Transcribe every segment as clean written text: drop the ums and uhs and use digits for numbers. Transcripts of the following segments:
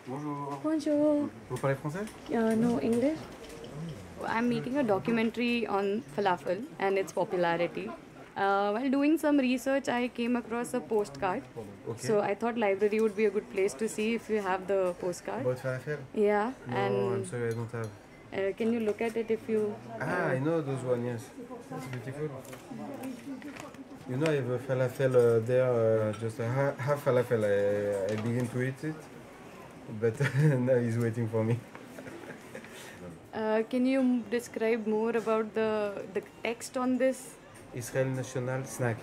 Bonjour. Bonjour. Vous parlez français? No English. I'm making a documentary on falafel and its popularity. While doing some research, I came across a postcard. Okay. So I thought library would be a good place to see if you have the postcard. About falafel? Yeah. No, and I'm sorry, I don't have. Can you look at it if you? I know those one, yes. That's beautiful. You know, I have a falafel there, just a half falafel. I begin to eat it, but now he's waiting for me. Can you describe more about the text on this? Israel National Snack.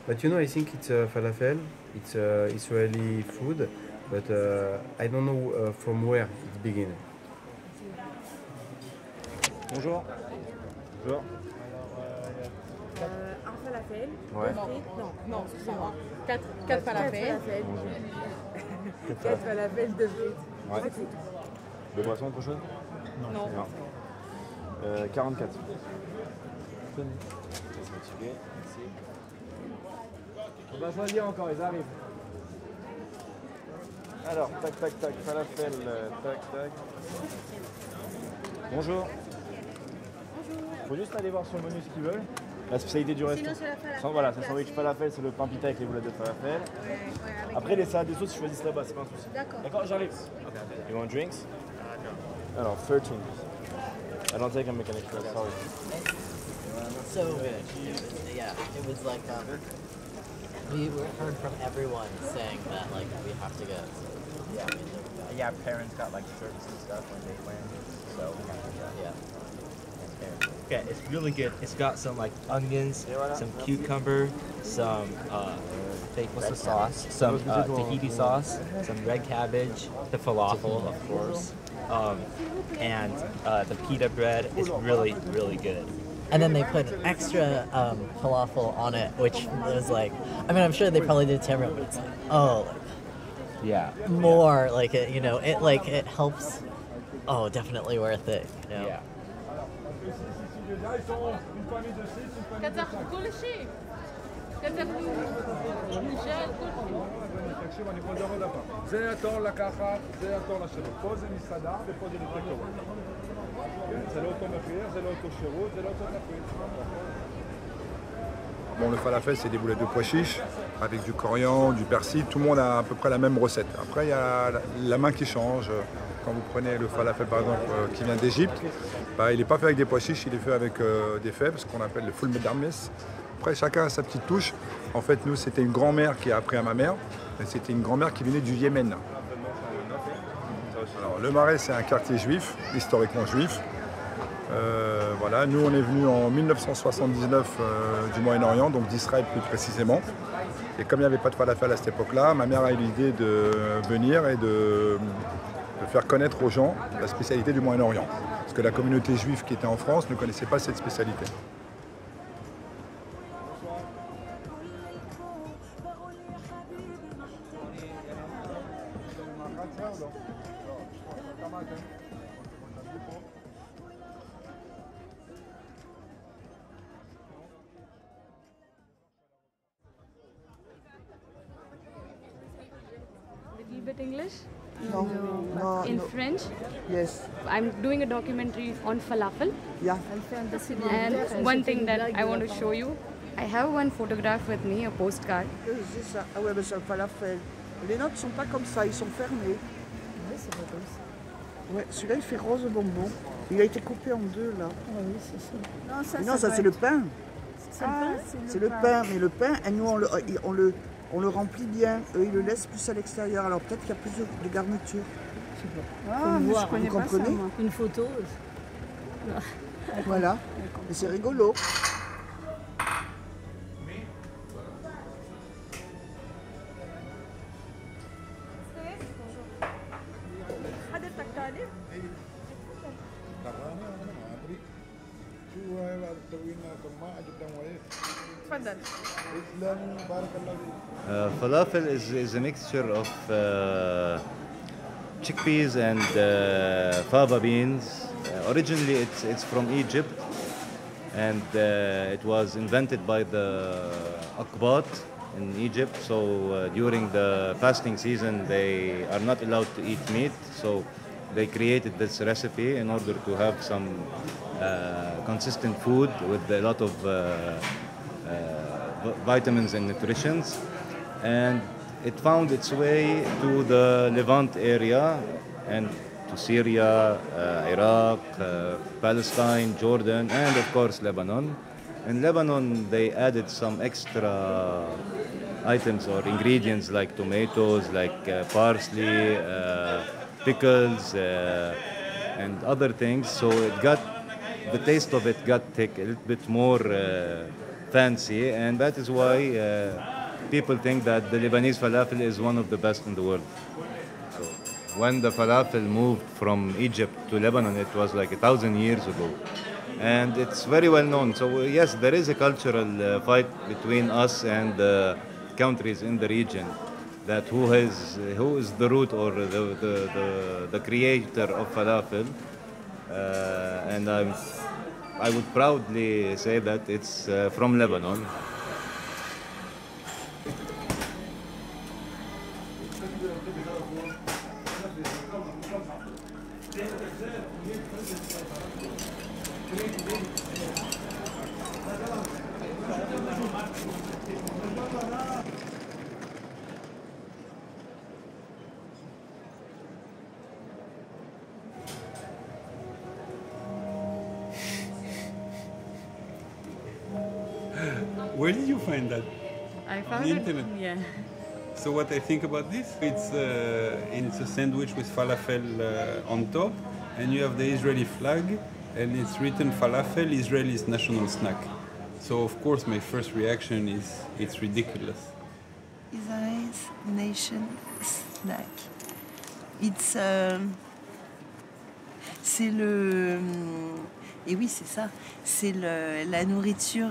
But you know, I think it's falafel. It's Israeli food, but I don't know from where it began. Bonjour. Bonjour. Un falafel, Ouais. deux frites, non, excusez-moi. Quatre falafels. Quatre falafels, deux frites. Ouais. Deux boissons, autre chose? Non. 44. On va choisir encore, ils arrivent. Alors, tac, tac, tac, falafel, tac, tac. Bonjour. Faut juste aller voir sur le menu ce qu'ils veulent. La spécialité du resto. Sinon, c'est la falafel. Voilà, c'est un sandwich falafel, c'est le pain pita avec les boulettes de falafel. Après, les salades de sauce, ils choisissent là-bas, c'est pas un souci. D'accord, j'arrive. You want drinks? Alors, 13. I don't take American Express, sorry. So yeah, it was like we heard from everyone saying that like we have to go. Yeah, parents got like shirts and stuff when they went, so we have to go. Yeah. Yeah, it's really good. It's got some like onions, some cucumber, some what's the sauce? Some tahiti sauce, some red cabbage, the falafel, of course, and the pita bread is really, really good. And then they put extra falafel on it, which was like, I mean, I'm sure they probably did to everyone, but it's like, oh, Yeah. more like it, you know, it helps. Oh, definitely worth it, you know. Yeah. זה התור לקחת, זה התור לשבת. פה זה מסעדה ופה זה לטקאווי. זה לא אותו מחיר, זה לא אותו שירות, זה לא אותו תפריט. Bon, le falafel, c'est des boulettes de pois chiches avec du coriandre, du persil. Tout le monde a à peu près la même recette. Après, il y a la main qui change. Quand vous prenez le falafel, par exemple, qui vient d'Égypte, bah, il n'est pas fait avec des pois chiches, il est fait avec des fèves, ce qu'on appelle le full medarmes. Après, chacun a sa petite touche. En fait, nous, c'était une grand-mère qui a appris à ma mère. C'était une grand-mère qui venait du Yémen. Alors, le Marais, c'est un quartier juif, historiquement juif. Voilà, nous on est venus en 1979 du Moyen-Orient, donc d'Israël plus précisément. Et comme il n'y avait pas de falafel à cette époque-là, ma mère a eu l'idée de venir et de faire connaître aux gens la spécialité du Moyen-Orient. Parce que la communauté juive qui était en France ne connaissait pas cette spécialité. Little bit English. No, In no. French. Yes. I'm doing a documentary on falafel. Yeah. And one thing that I want to show you, I have one photograph with me, a postcard. C'est ça. Ah ouais, mais c'est un falafel. Les notes sont pas comme ça, ils sont fermés. Oui, c'est pas comme ça. Ouais, celui-là il fait rose bonbon. Il a été coupé en deux là. Ah oui, c'est ça. Non, ça, Mais non, ça c'est le pain. C'est le pain, mais le pain, et nous on le remplit bien. Eux ils le laissent plus à l'extérieur. Alors peut-être qu'il y a plus de garniture. Ah, mais je connais vous pas ça, comprenez moi. Une photo. Voilà. Mais c'est rigolo. Falafel is a mixture of chickpeas and fava beans. Originally, it's from Egypt, and it was invented by the Aqbat in Egypt. So during the fasting season, they are not allowed to eat meat. So they created this recipe in order to have some consistent food with a lot of vitamins and nutritions. And it found its way to the Levant area and to Syria, Iraq, Palestine, Jordan, and of course Lebanon. In Lebanon, they added some extra items or ingredients like tomatoes, like parsley, pickles, and other things. So the taste of it got a little bit more fancy, and that is why people think that the Lebanese falafel is one of the best in the world. So when the falafel moved from Egypt to Lebanon, it was like 1,000 years ago. And it's very well known. So yes, there is a cultural fight between us and the countries in the region, that who is the root or the creator of falafel. And I would proudly say that it's from Lebanon. Where did you find that? I found On the it. internet? Yeah. So what I think about this, it's a sandwich with falafel on top, and you have the Israeli flag, and it's written falafel, Israel's national snack. So of course my first reaction is it's ridiculous. Israel's nation snack. It's c'est le et oui c'est ça, c'est la nourriture.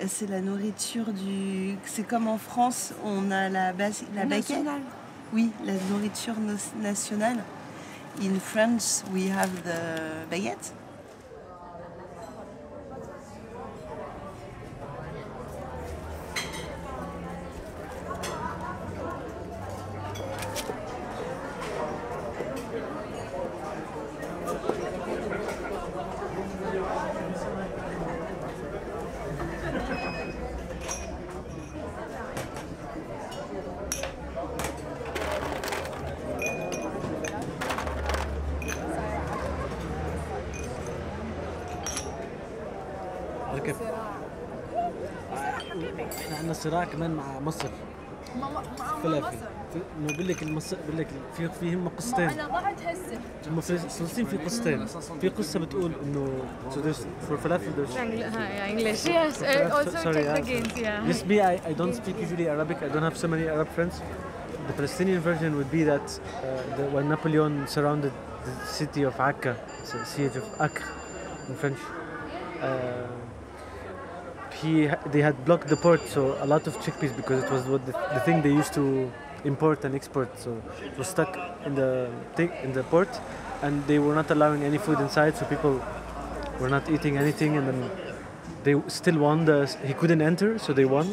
C'est la nourriture du. C'est comme en France, on a la baguette. Oui, la nourriture nationale. In France, we have the baguette. احنا عندنا صراع كمان مع مصر فلافل انه بقول لك بقول لك في هم قصتين انا ضعت هسه هم في فلسطين في قصتين في قصه بتقول انه for falafel there's English, yes. Also sorry, check the games, yeah. Yes, me, I don't speak usually Arabic. I don't have so many Arab friends. The Palestinian version would be that when Napoleon surrounded the city of Akka, it's a siege of Acre in French. They had blocked the port, so a lot of chickpeas, because it was the thing they used to import and export. So it was stuck in the port, and they were not allowing any food inside. So people were not eating anything, and then they still won. He couldn't enter, so they won.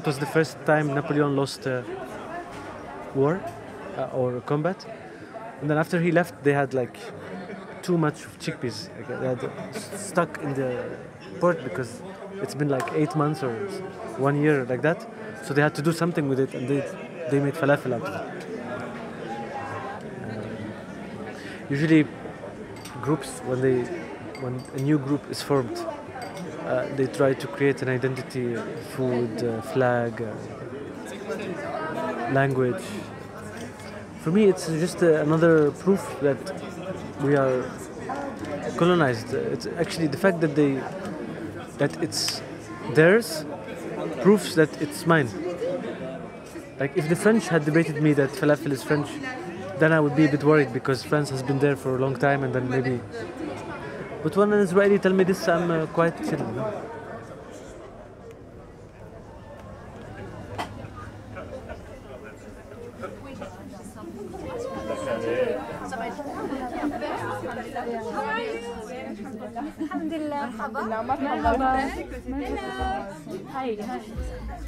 It was the first time Napoleon lost war or combat, and then after he left, they had like too much of chickpeas. They had stuck in the port because it's been like 8 months or 1 year like that. So they had to do something with it, and they made falafel out of it. Usually, groups when a new group is formed, they try to create an identity, food, flag, language. For me, it's just another proof that we are colonized. It's actually the fact that it's theirs proves that it's mine. Like if the French had debated me that falafel is French, then I would be a bit worried because France has been there for a long time, and then maybe. But when an Israeli tell me this, I'm quite chill. You know? الحمد لله مرحبا. هاي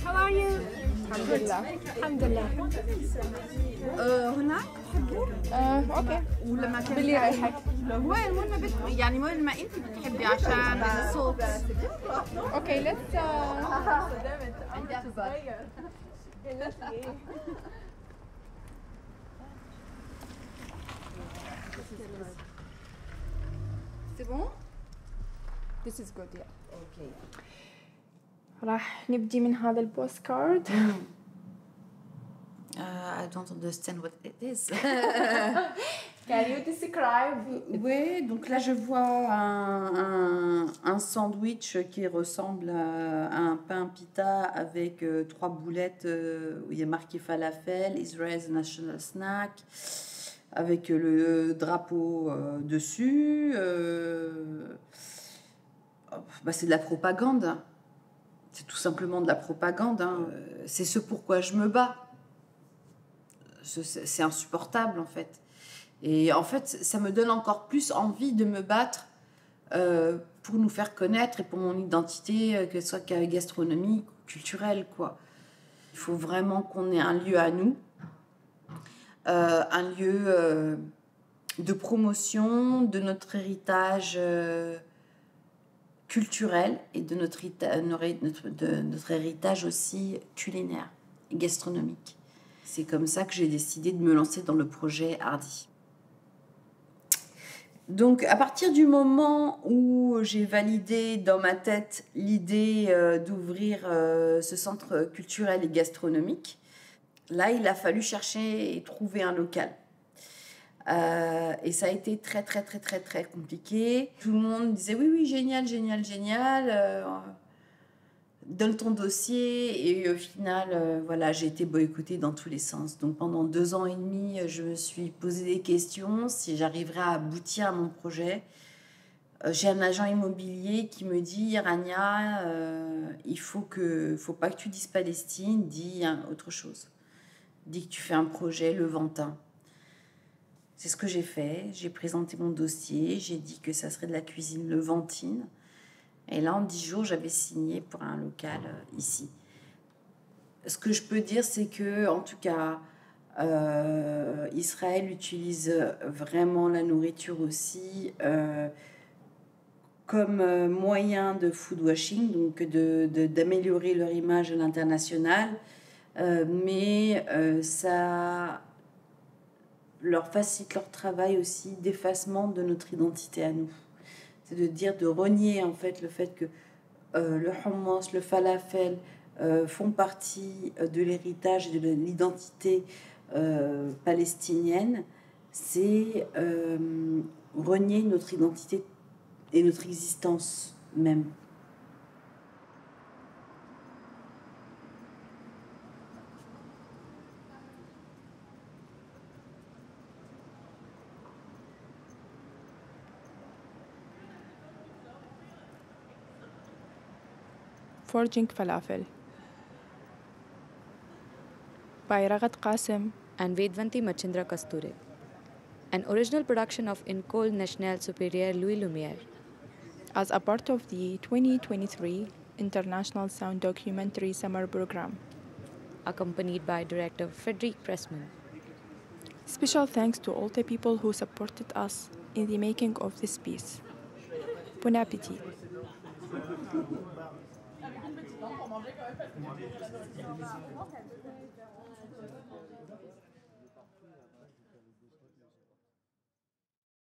How are you? الحمد لله. الحمد لله. هناك تحبوا؟ اوكي. ولا ما كان باللي رايحك؟ وين يعني وين ما انت بتحبي عشان الصوت. اوكي let's C'est bon? This is good, yeah. Okay. راح نبدي من هذا البوست كارد. I don't understand what it is. Can you describe? Oui, donc là je vois un sandwich qui ressemble à un pain pita avec 3 boulettes où il y a marqué falafel, Israel's National Snack, avec le drapeau dessus. C'est de la propagande. C'est tout simplement de la propagande. Hein. C'est ce pourquoi je me bats. C'est insupportable en fait. Et en fait, ça me donne encore plus envie de me battre pour nous faire connaître et pour mon identité, que ce soit gastronomique ou culturelle, quoi. Il faut vraiment qu'on ait un lieu à nous, un lieu de promotion de notre héritage culturel et de notre héritage aussi culinaire et gastronomique. C'est comme ça que j'ai décidé de me lancer dans le projet Hardy. Donc, à partir du moment où j'ai validé dans ma tête l'idée d'ouvrir ce centre culturel et gastronomique, là, il a fallu chercher et trouver un local. Et ça a été très, très, très, très, très compliqué. Tout le monde disait oui, oui, génial, génial, génial. Donne ton dossier. Et au final, voilà, j'ai été boycottée dans tous les sens. Donc pendant 2 ans et demi, je me suis posé des questions si j'arriverais à aboutir à mon projet. J'ai un agent immobilier qui me dit Rania, il faut pas que tu dises Palestine, dis autre chose. Dis que tu fais un projet levantin. C'est ce que j'ai fait. J'ai présenté mon dossier. J'ai dit que ça serait de la cuisine levantine. Et là, en 10 jours, j'avais signé pour un local ici. Ce que je peux dire, c'est que, en tout cas, Israël utilise vraiment la nourriture aussi comme moyen de food washing, donc d'améliorer leur image à l'international. Mais ça leur facilite leur travail aussi d'effacement de notre identité à nous. C'est de dire, de renier en fait le fait que le hummus, le falafel font partie de l'héritage et de l'identité palestinienne. C'est renier notre identité et notre existence même. Forging Falafel by Raghat Qasim and Vedvanti Machindra Kasture, an original production of École Nationale Supérieure Louis Lumière, as a part of the 2023 International Sound Documentary Summer Program, accompanied by director Frederick Pressman. Special thanks to all the people who supported us in the making of this piece. Bon appétit. Manger quand même.